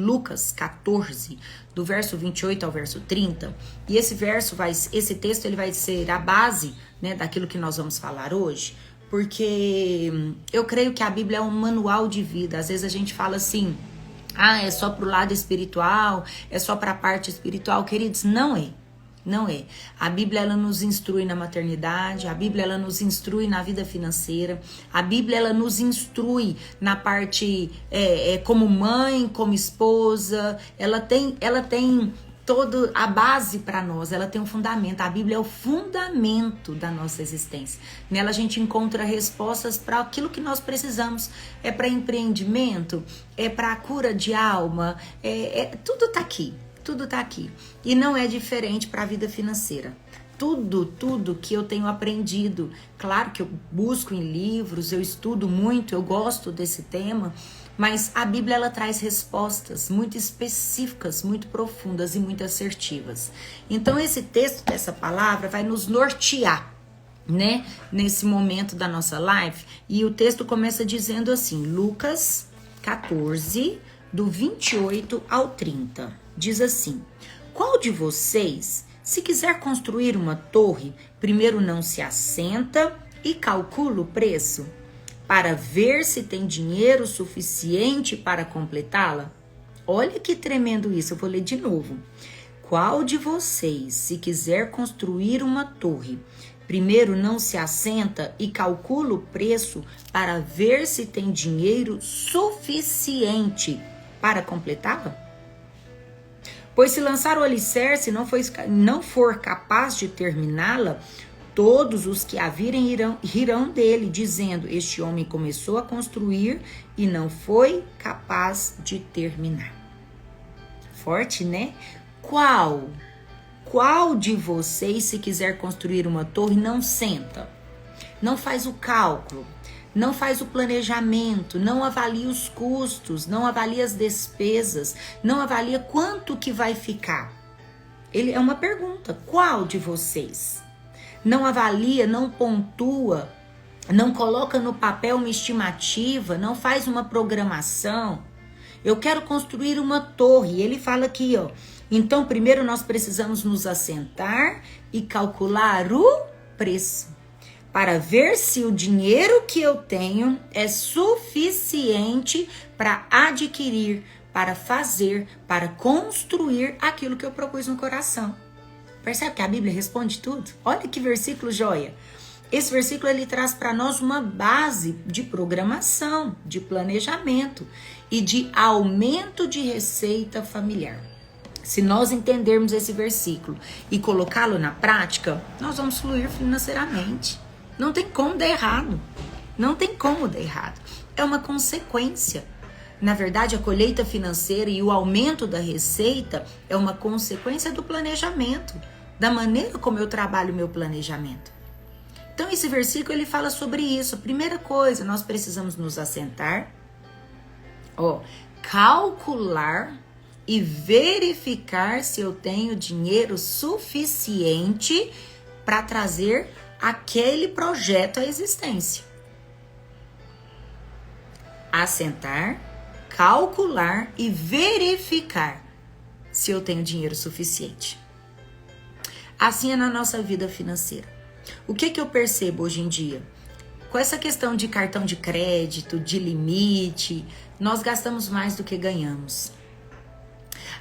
Lucas 14, do verso 28 ao verso 30, e esse texto ele vai ser a base, né, daquilo que nós vamos falar hoje, porque eu creio que a Bíblia é um manual de vida. Às vezes a gente fala assim, é só pro lado espiritual, é só pra parte espiritual. Queridos, não é. Não é. A Bíblia, ela nos instrui na maternidade, a Bíblia, ela nos instrui na vida financeira, a Bíblia, ela nos instrui na parte como mãe, como esposa. Ela tem toda a base para nós, ela tem um fundamento. A Bíblia é o fundamento da nossa existência. Nela a gente encontra respostas para aquilo que nós precisamos. É para empreendimento, é para cura de alma, tudo tá aqui. Tudo tá aqui. E não é diferente para a vida financeira. Tudo que eu tenho aprendido. Claro que eu busco em livros, eu estudo muito, eu gosto desse tema, mas a Bíblia, ela traz respostas muito específicas, muito profundas e muito assertivas. Então esse texto dessa palavra vai nos nortear, né, nesse momento da nossa live. E o texto começa dizendo assim, Lucas 14, do 28 ao 30. Diz assim: qual de vocês, se quiser construir uma torre, primeiro não se assenta e calcula o preço, para ver se tem dinheiro suficiente para completá-la? Olha que tremendo isso, eu vou ler de novo. Qual de vocês, se quiser construir uma torre, primeiro não se assenta e calcula o preço para ver se tem dinheiro suficiente para completá-la? Pois se lançar o alicerce e não for capaz de terminá-la, todos os que a virem rirão dele, dizendo, este homem começou a construir e não foi capaz de terminar. Forte, né? Qual de vocês, se quiser construir uma torre, não senta, não faz o cálculo, não faz o planejamento, não avalia os custos, não avalia as despesas, não avalia quanto que vai ficar? Ele é uma pergunta. Qual de vocês não avalia, não pontua, não coloca no papel uma estimativa, não faz uma programação? Eu quero construir uma torre. Ele fala aqui, ó. Então, primeiro nós precisamos nos assentar e calcular o preço, para ver se o dinheiro que eu tenho é suficiente para adquirir, para fazer, para construir aquilo que eu propus no coração. Percebe que a Bíblia responde tudo? Olha que versículo joia. Esse versículo, ele traz para nós uma base de programação, de planejamento e de aumento de receita familiar. Se nós entendermos esse versículo e colocá-lo na prática, nós vamos fluir financeiramente. Não tem como dar errado. Não tem como dar errado. É uma consequência. Na verdade, a colheita financeira e o aumento da receita é uma consequência do planejamento, da maneira como eu trabalho o meu planejamento. Então, esse versículo, ele fala sobre isso. A primeira coisa, nós precisamos nos assentar, calcular e verificar se eu tenho dinheiro suficiente para trazer aquele projeto à existência. Assentar, calcular e verificar se eu tenho dinheiro suficiente. Assim é na nossa vida financeira. O que eu percebo hoje em dia? Com essa questão de cartão de crédito, de limite, nós gastamos mais do que ganhamos.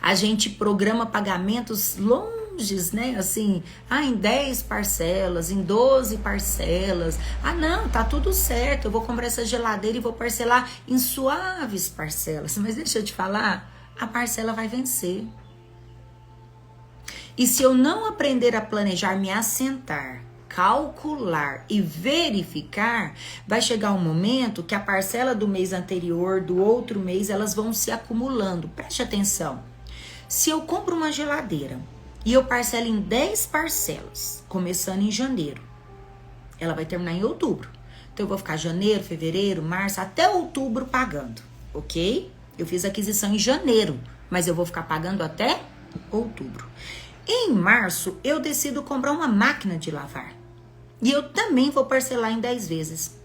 A gente programa pagamentos longe, né? Assim, em 10 parcelas, em 12 parcelas. Não, tá tudo certo, eu vou comprar essa geladeira e vou parcelar em suaves parcelas. Mas deixa eu te falar, a parcela vai vencer. E se eu não aprender a planejar, me assentar, calcular e verificar, vai chegar um momento que a parcela do mês anterior, do outro mês, elas vão se acumulando. Preste atenção. Se eu compro uma geladeira e eu parcelo em 10 parcelas, começando em janeiro, ela vai terminar em outubro. Então eu vou ficar janeiro, fevereiro, março, até outubro pagando, ok? Eu fiz a aquisição em janeiro, mas eu vou ficar pagando até outubro. Em março, eu decido comprar uma máquina de lavar. E eu também vou parcelar em 10 vezes.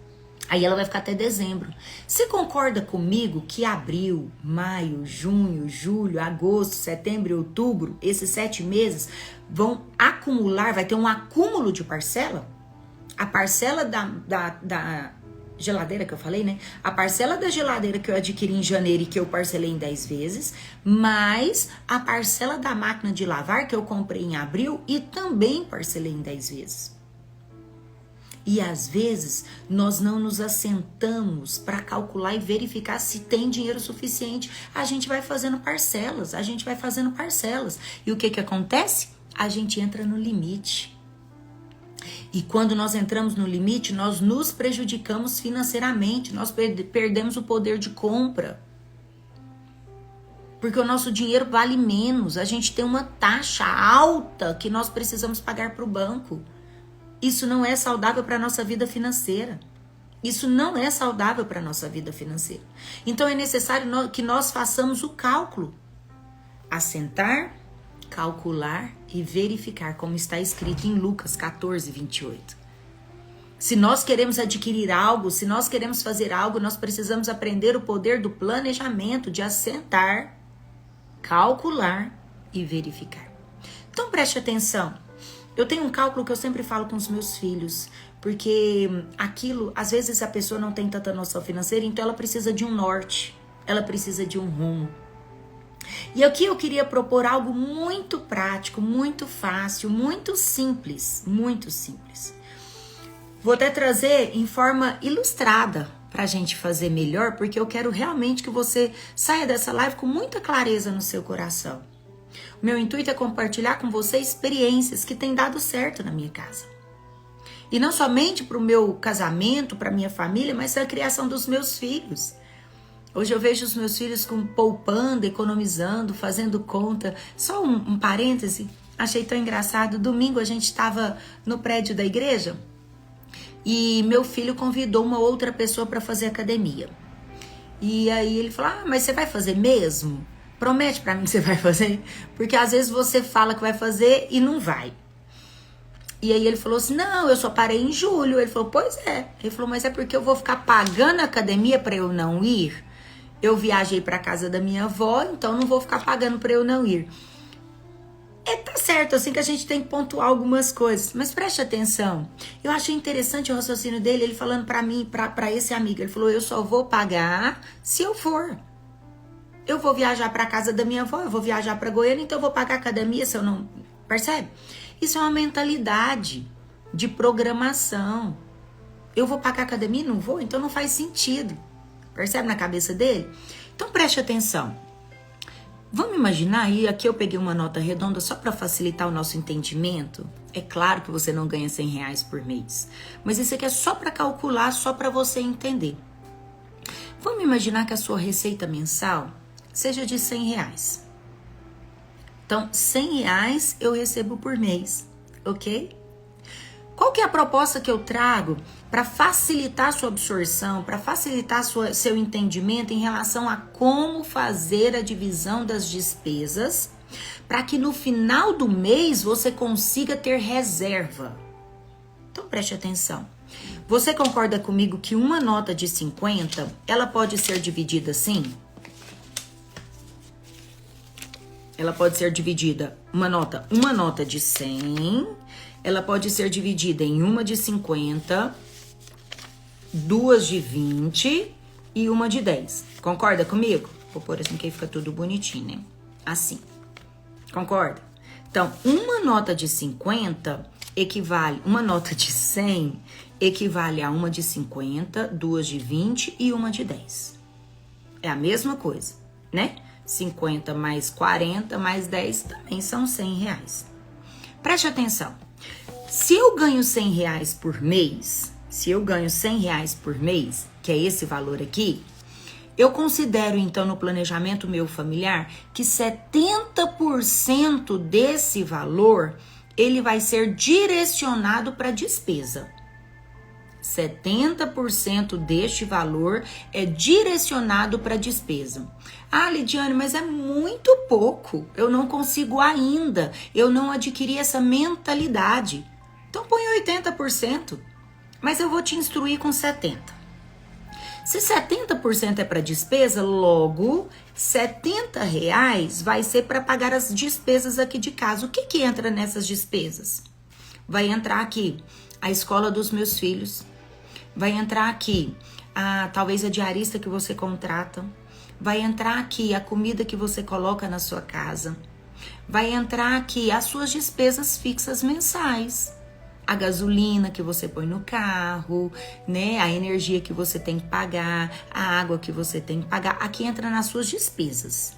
Aí ela vai ficar até dezembro. Você concorda comigo que abril, maio, junho, julho, agosto, setembro e outubro, esses 7 meses vão acumular, vai ter um acúmulo de parcela? A parcela da geladeira que eu falei, né? A parcela da geladeira que eu adquiri em janeiro e que eu parcelei em 10 vezes, mais a parcela da máquina de lavar que eu comprei em abril e também parcelei em 10 vezes. E às vezes nós não nos assentamos para calcular e verificar se tem dinheiro suficiente. A gente vai fazendo parcelas, E o que acontece? A gente entra no limite. E quando nós entramos no limite, nós nos prejudicamos financeiramente, nós perdemos o poder de compra. Porque o nosso dinheiro vale menos, a gente tem uma taxa alta que nós precisamos pagar para o banco. Isso não é saudável para a nossa vida financeira. Então é necessário que nós façamos o cálculo. Assentar, calcular e verificar, como está escrito em Lucas 14, 28. Se nós queremos adquirir algo, se nós queremos fazer algo, nós precisamos aprender o poder do planejamento, de assentar, calcular e verificar. Então preste atenção. Eu tenho um cálculo que eu sempre falo com os meus filhos, porque aquilo, às vezes a pessoa não tem tanta noção financeira, então ela precisa de um norte, ela precisa de um rumo. E aqui eu queria propor algo muito prático, muito fácil, muito simples. Vou até trazer em forma ilustrada para a gente fazer melhor, porque eu quero realmente que você saia dessa live com muita clareza no seu coração. O meu intuito é compartilhar com você experiências que têm dado certo na minha casa. E não somente para o meu casamento, para a minha família, mas para a criação dos meus filhos. Hoje eu vejo os meus filhos poupando, economizando, fazendo conta. Só um parêntese, achei tão engraçado. Domingo a gente estava no prédio da igreja e meu filho convidou uma outra pessoa para fazer academia. E aí ele falou, mas você vai fazer mesmo? Promete pra mim que você vai fazer, porque às vezes você fala que vai fazer e não vai. E aí ele falou assim, não, eu só parei em julho. Ele falou, pois é. Ele falou, mas é porque eu vou ficar pagando a academia pra eu não ir? Eu viajei pra casa da minha avó, então não vou ficar pagando pra eu não ir. Tá certo, assim que a gente tem que pontuar algumas coisas, mas preste atenção. Eu achei interessante o raciocínio dele, ele falando pra mim, pra esse amigo. Ele falou, eu só vou pagar se eu for. Eu vou viajar para casa da minha avó, eu vou viajar para Goiânia, então eu vou pagar a academia se eu não... Percebe? Isso é uma mentalidade de programação. Eu vou pagar a academia e não vou? Então não faz sentido. Percebe na cabeça dele? Então preste atenção. Vamos imaginar, e aqui eu peguei uma nota redonda só para facilitar o nosso entendimento. É claro que você não ganha R$100 por mês, mas isso aqui é só para calcular, só para você entender. Vamos imaginar que a sua receita mensal seja de R$100. Então, R$100 eu recebo por mês, ok? Qual que é a proposta que eu trago para facilitar a sua absorção, para facilitar seu entendimento em relação a como fazer a divisão das despesas, para que no final do mês você consiga ter reserva? Então, preste atenção. Você concorda comigo que uma nota de 50, ela pode ser dividida assim? Ela pode ser dividida, uma nota de 100, ela pode ser dividida em uma de 50, duas de 20 e uma de 10. Concorda comigo? Vou pôr assim que aí fica tudo bonitinho, né? Assim. Concorda? Então, uma nota de 50 equivale, uma nota de 100 equivale a uma de 50, duas de 20 e uma de 10. É a mesma coisa, né? 50 mais 40 mais 10 também são R$100. Preste atenção. Se eu ganho R$100 por mês, que é esse valor aqui, eu considero então no planejamento meu familiar que 70% desse valor ele vai ser direcionado para despesa. 70% deste valor é direcionado para despesa. Ah, Lidiane, mas é muito pouco. Eu não consigo ainda. Eu não adquiri essa mentalidade. Então põe 80%. Mas eu vou te instruir com 70%. Se 70% é para despesa, logo R$ 70 vai ser para pagar as despesas aqui de casa. O que que entra nessas despesas? Vai entrar aqui a escola dos meus filhos, vai entrar aqui talvez a diarista que você contrata, vai entrar aqui a comida que você coloca na sua casa, vai entrar aqui as suas despesas fixas mensais. A gasolina que você põe no carro, né? A energia que você tem que pagar, a água que você tem que pagar. Aqui entra nas suas despesas.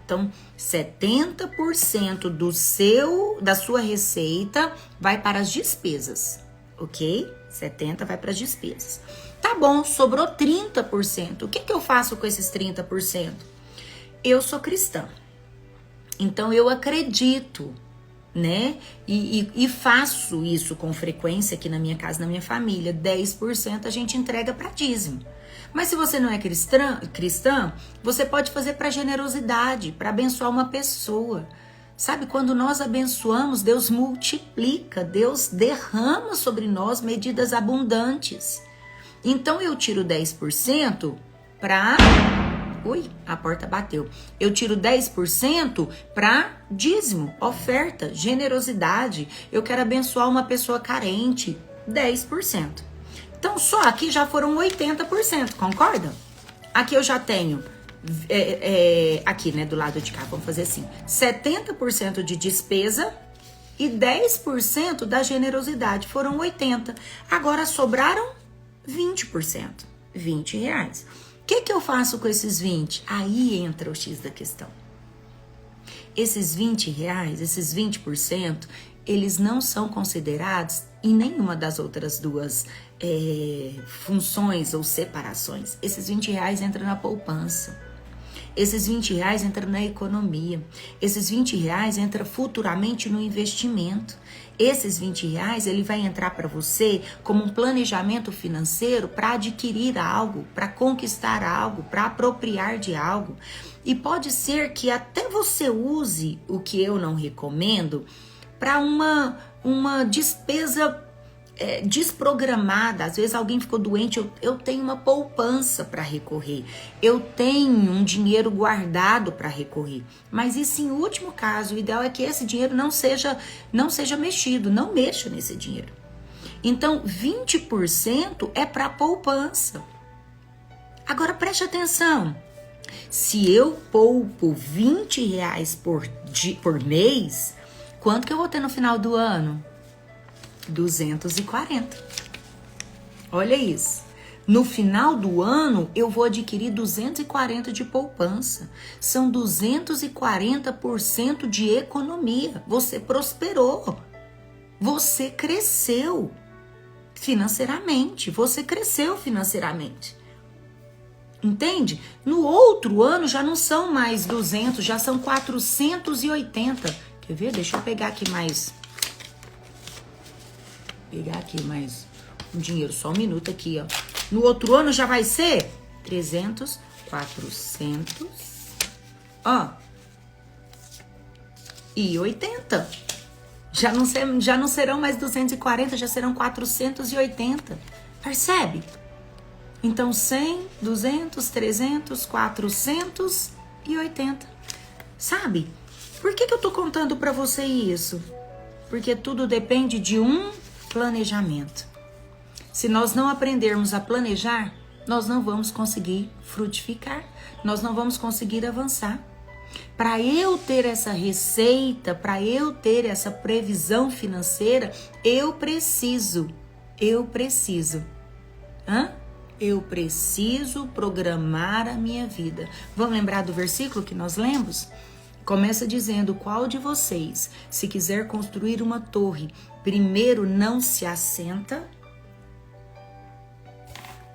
Então, 70% da sua receita vai para as despesas, ok? 70% vai para as despesas. Tá bom, sobrou 30%. O que eu faço com esses 30%? Eu sou cristã. Então, eu acredito, né? E faço isso com frequência aqui na minha casa, na minha família. 10% a gente entrega para dízimo. Mas se você não é cristã, você pode fazer para generosidade, para abençoar uma pessoa. Sabe, quando nós abençoamos, Deus multiplica, Deus derrama sobre nós medidas abundantes. Então eu tiro 10% para... Ui, a porta bateu. Eu tiro 10% para dízimo, oferta, generosidade. Eu quero abençoar uma pessoa carente. 10%. Então, só aqui já foram 80%, concorda? Aqui eu já tenho, aqui, né, do lado de cá, vamos fazer assim, 70% de despesa e 10% da generosidade, foram 80%. Agora sobraram 20%, R$20. O que eu faço com esses 20? Aí entra o X da questão. Esses R$20, esses 20%, eles não são considerados em nenhuma das outras duas funções ou separações. Esses R$20 entram na poupança. Esses R$20 entram na economia. Esses R$20 entram futuramente no investimento. Esses R$20, ele vai entrar para você como um planejamento financeiro para adquirir algo, para conquistar algo, para apropriar de algo. E pode ser que até você use o que eu não recomendo para uma despesa desprogramada. Às vezes alguém ficou doente, eu tenho uma poupança para recorrer, eu tenho um dinheiro guardado para recorrer, mas isso em último caso. O ideal é que esse dinheiro não seja mexido, não mexa nesse dinheiro. Então 20% é para poupança. Agora preste atenção, se eu poupo R$20 por mês, quanto que eu vou ter no final do ano? 240. Olha isso. No final do ano, eu vou adquirir 240 de poupança. São 240% de economia. Você prosperou. Você cresceu financeiramente. Você cresceu financeiramente. Entende? No outro ano já não são mais 200, já são 480. Quer ver? Deixa eu pegar aqui mais... um dinheiro, só um minuto aqui, ó. No outro ano já vai ser 300, 400, ó, e 80. Já não serão mais 240, já serão 480. Percebe? Então 100, 200, 300, 480. Sabe? Por que eu tô contando pra você isso? Porque tudo depende de um planejamento. Se nós não aprendermos a planejar, nós não vamos conseguir frutificar, nós não vamos conseguir avançar. Para eu ter essa receita, para eu ter essa previsão financeira, eu preciso programar a minha vida. Vamos lembrar do versículo que nós lemos? Começa dizendo: qual de vocês, se quiser construir uma torre, primeiro não se assenta?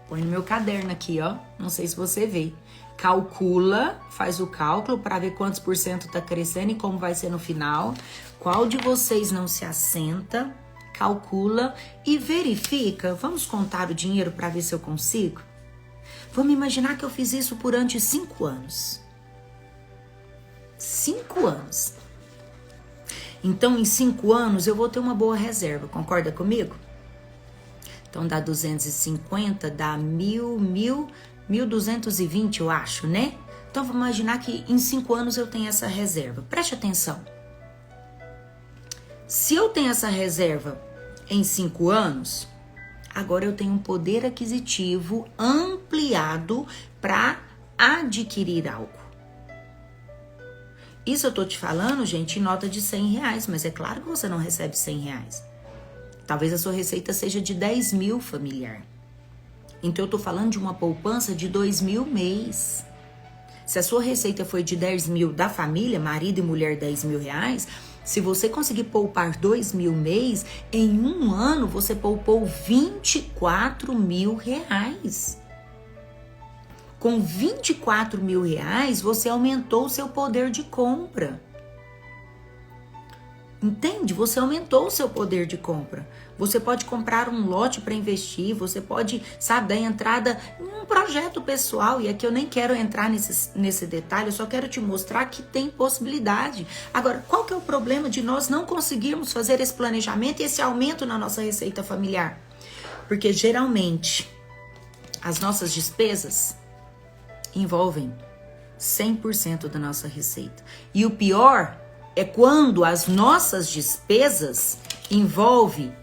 Põe no meu caderno aqui, ó. Não sei se você vê. Calcula, faz o cálculo para ver quantos por cento está crescendo e como vai ser no final. Qual de vocês não se assenta? Calcula e verifica. Vamos contar o dinheiro para ver se eu consigo? Vamos imaginar que eu fiz isso durante 5 anos. 5 anos. Então, em 5 anos, eu vou ter uma boa reserva. Concorda comigo? Então dá 250, dá 1.220, eu acho, né? Então vamos imaginar que em 5 anos eu tenho essa reserva. Preste atenção. Se eu tenho essa reserva em 5 anos, agora eu tenho um poder aquisitivo ampliado para adquirir algo. Isso eu tô te falando, gente, em nota de R$100, mas é claro que você não recebe R$100. Talvez a sua receita seja de 10 mil familiar. Então eu tô falando de uma poupança de 2 mil mês. Se a sua receita foi de 10 mil da família, marido e mulher, 10 mil reais, se você conseguir poupar 2 mil mês, em 1 ano você poupou 24 mil reais. Com 24 mil reais, você aumentou o seu poder de compra. Entende? Você aumentou o seu poder de compra. Você pode comprar um lote para investir, você pode, sabe, dar entrada em um projeto pessoal. E aqui eu nem quero entrar nesse detalhe, eu só quero te mostrar que tem possibilidade. Agora, qual que é o problema de nós não conseguirmos fazer esse planejamento e esse aumento na nossa receita familiar? Porque geralmente as nossas despesas envolvem 100% da nossa receita. E o pior é quando as nossas despesas envolvem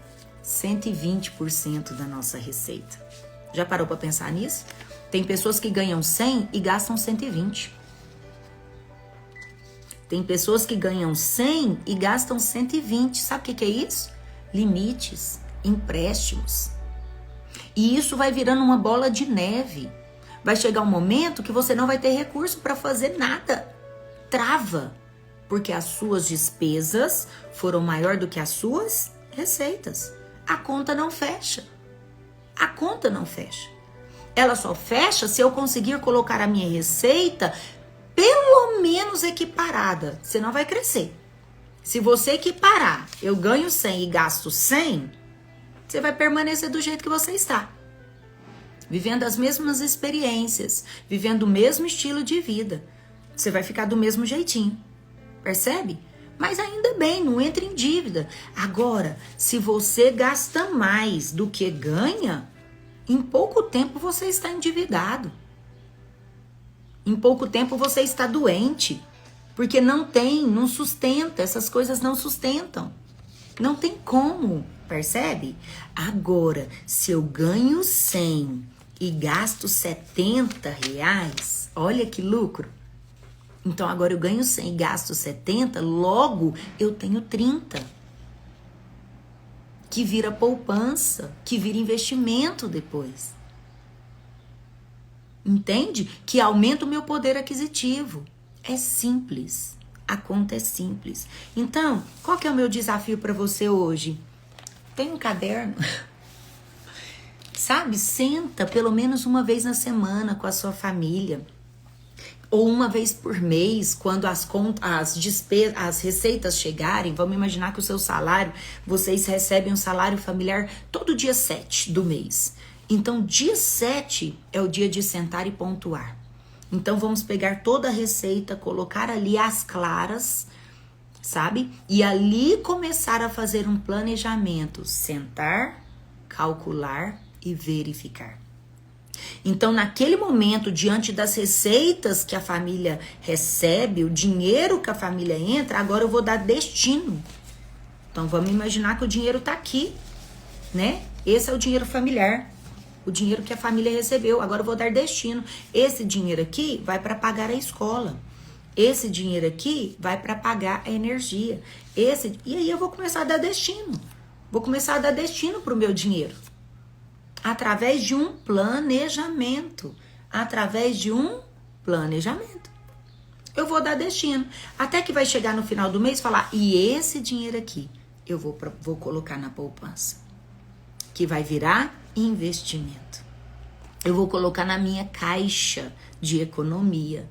120% da nossa receita. Já parou para pensar nisso? Tem pessoas que ganham 100 e gastam 120. Tem pessoas que ganham 100 e gastam 120. Sabe o que é isso? Limites, empréstimos. E isso vai virando uma bola de neve. Vai chegar um momento que você não vai ter recurso para fazer nada. Trava. Porque as suas despesas foram maior do que as suas receitas. A conta não fecha. A conta não fecha. Ela só fecha se eu conseguir colocar a minha receita pelo menos equiparada. Você não vai crescer. Se você equiparar, eu ganho 100 e gasto 100, você vai permanecer do jeito que você está. Vivendo as mesmas experiências, vivendo o mesmo estilo de vida. Você vai ficar do mesmo jeitinho. Percebe? Mas ainda bem, não entra em dívida. Agora, se você gasta mais do que ganha, em pouco tempo você está endividado. Em pouco tempo você está doente. Porque não sustenta, essas coisas não sustentam. Não tem como, percebe? Agora, se eu ganho 100 e gasto 70 reais, olha que lucro. Então agora eu ganho 100 e gasto 70, logo eu tenho 30. Que vira poupança, que vira investimento depois. Entende? Que aumenta o meu poder aquisitivo. É simples. A conta é simples. Então, qual que é o meu desafio para você hoje? Tem um caderno? Sabe? Senta pelo menos uma vez na semana com a sua família. Ou uma vez por mês, quando as receitas chegarem. Vamos imaginar que o seu salário, vocês recebem um salário familiar todo dia 7 do mês. Então, dia 7 é o dia de sentar e pontuar. Então, vamos pegar toda a receita, colocar ali às claras, sabe? E ali começar a fazer um planejamento. Sentar, calcular e verificar. Então, naquele momento, diante das receitas que a família recebe, o dinheiro que a família entra, agora eu vou dar destino. Então, vamos imaginar que o dinheiro está aqui, né? Esse é o dinheiro familiar, o dinheiro que a família recebeu. Agora eu vou dar destino. Esse dinheiro aqui vai para pagar a escola. Esse dinheiro aqui vai para pagar a energia. E aí eu vou começar a dar destino. Vou começar a dar destino para o meu dinheiro. Através de um planejamento. Através de um planejamento. Eu vou dar destino. Até que vai chegar no final do mês e falar, e esse dinheiro aqui eu vou colocar na poupança. Que vai virar investimento. Eu vou colocar na minha caixa de economia.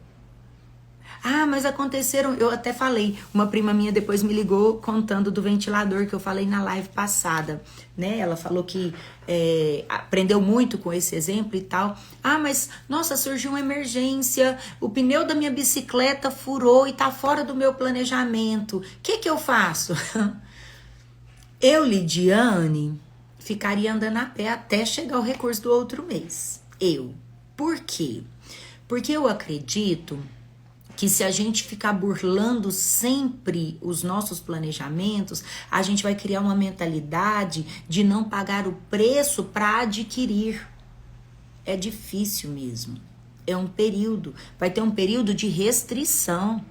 Ah, mas aconteceram, eu até falei, uma prima minha depois me ligou contando do ventilador que eu falei na live passada, né? Ela falou que aprendeu muito com esse exemplo e tal. Ah, mas, nossa, surgiu uma emergência, o pneu da minha bicicleta furou e tá fora do meu planejamento. O que eu faço? Eu, Lidiane, ficaria andando a pé até chegar o recurso do outro mês. Por quê? Porque eu acredito que se a gente ficar burlando sempre os nossos planejamentos, a gente vai criar uma mentalidade de não pagar o preço para adquirir. É difícil mesmo. É um período, vai ter um período de restrição.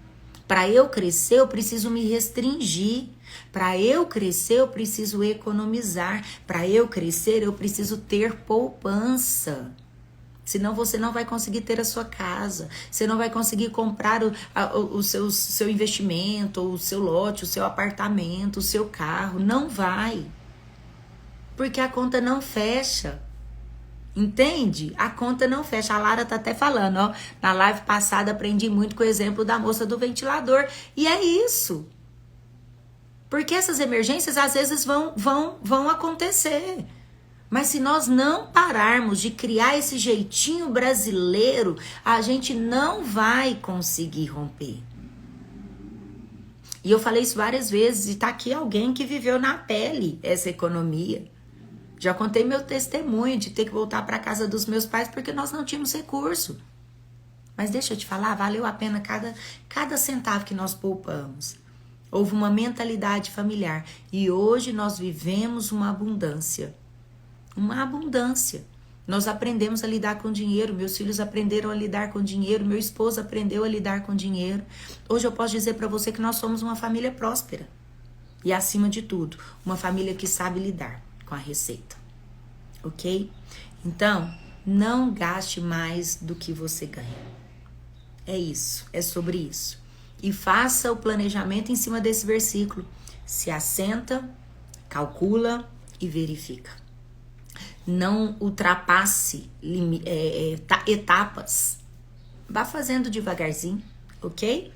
Para eu crescer, eu preciso me restringir. Para eu crescer, eu preciso economizar. Para eu crescer, eu preciso ter poupança. Senão você não vai conseguir ter a sua casa. Você não vai conseguir comprar o seu investimento, o seu lote, o seu apartamento, o seu carro. Não vai. Porque a conta não fecha. Entende? A conta não fecha. A Lara tá até falando, ó. Na live passada aprendi muito com o exemplo da moça do ventilador. E é isso. Porque essas emergências às vezes vão acontecer. Mas se nós não pararmos de criar esse jeitinho brasileiro, a gente não vai conseguir romper. E eu falei isso várias vezes, e tá aqui alguém que viveu na pele essa economia. Já contei meu testemunho de ter que voltar para casa dos meus pais porque nós não tínhamos recurso. Mas deixa eu te falar, valeu a pena cada centavo que nós poupamos. Houve uma mentalidade familiar e hoje nós vivemos uma abundância. Uma abundância. Nós aprendemos a lidar com dinheiro, meus filhos aprenderam a lidar com dinheiro, meu esposo aprendeu a lidar com dinheiro. Hoje eu posso dizer para você que nós somos uma família próspera. E acima de tudo, uma família que sabe lidar com a receita. Ok? Então, não gaste mais do que você ganha. É isso, é sobre isso. E faça o planejamento em cima desse versículo. Se assenta, calcula e verifica. Não ultrapasse etapas. Vá fazendo devagarzinho, ok?